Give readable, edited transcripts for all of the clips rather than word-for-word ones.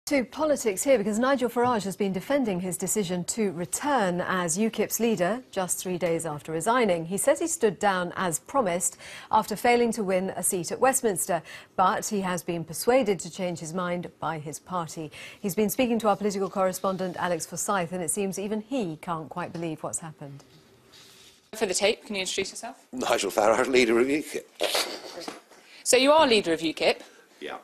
To politics here, because Nigel Farage has been defending his decision to return as UKIP's leader just 3 days after resigning. He says he stood down as promised after failing to win a seat at Westminster, but he has been persuaded to change his mind by his party. He's been speaking to our political correspondent Alex Forsyth, and it seems even he can't quite believe what's happened. For the tape, can you introduce yourself? Nigel Farage, leader of UKIP. So you are leader of UKIP. Yeah.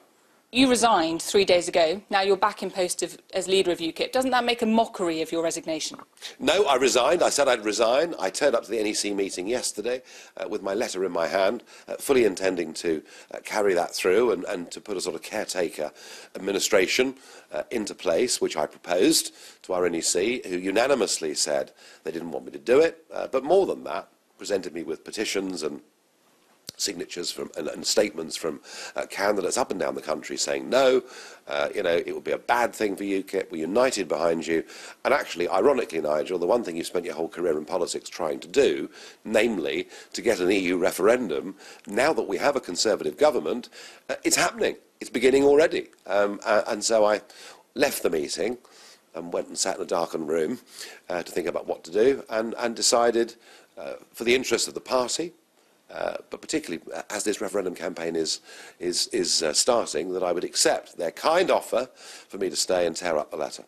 You resigned 3 days ago. Now you're back in post as leader of UKIP. Doesn't that make a mockery of your resignation? No, I resigned. I said I'd resign. I turned up to the NEC meeting yesterday with my letter in my hand, fully intending to carry that through and to put a sort of caretaker administration into place, which I proposed to our NEC, who unanimously said they didn't want me to do it. But more than that, presented me with petitions and signatures from and statements from candidates up and down the country saying no, it would be a bad thing for UKIP, we're united behind you. And actually, ironically, Nigel, the one thing you've spent your whole career in politics trying to do, namely to get an EU referendum, now that we have a Conservative government, it's happening. It's beginning already. And so I left the meeting and went and sat in a darkened room to think about what to do, and decided, for the interest of the party, but particularly as this referendum campaign is starting, that I would accept their kind offer for me to stay and tear up the letter.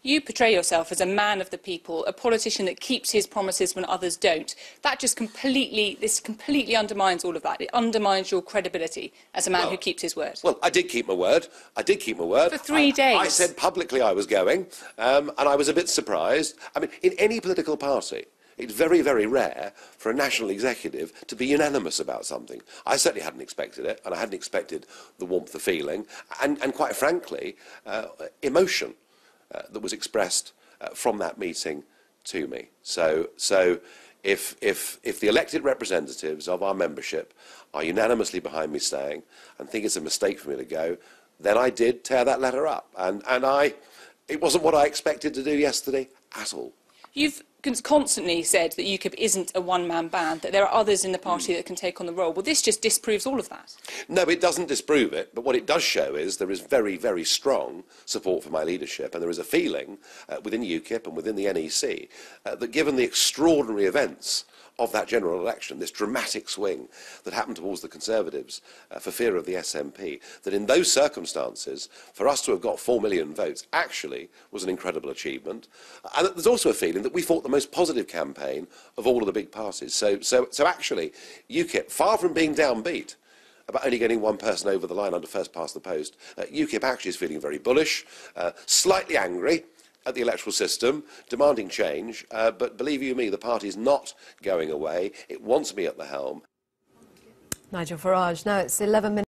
You portray yourself as a man of the people, a politician that keeps his promises when others don't. That just completely undermines all of that. It undermines your credibility as a man who keeps his word. Well, I did keep my word. I did keep my word. For 3 days. I said publicly I was going, and I was a bit surprised. I mean, in any political party, it's very, very rare for a national executive to be unanimous about something. I certainly hadn't expected it, and I hadn't expected the warmth of feeling, and quite frankly, emotion that was expressed from that meeting to me. So if the elected representatives of our membership are unanimously behind me staying and think it's a mistake for me to go, then I did tear that letter up, and it wasn't what I expected to do yesterday at all. You've constantly said that UKIP isn't a one-man band, that there are others in the party that can take on the role. Well, this just disproves all of that. No, it doesn't disprove it, but what it does show is there is very, very strong support for my leadership, and there is a feeling within UKIP and within the NEC that given the extraordinary events of that general election, this dramatic swing that happened towards the Conservatives for fear of the SNP, that in those circumstances, for us to have got 4 million votes actually was an incredible achievement. And there's also a feeling that we fought the most positive campaign of all of the big parties. So actually, UKIP, far from being downbeat about only getting one person over the line under first past the post, UKIP actually is feeling very bullish, slightly angry at the electoral system, demanding change, but believe you me, the party is not going away. It wants me at the helm. Nigel Farage. Now it's 11 minutes.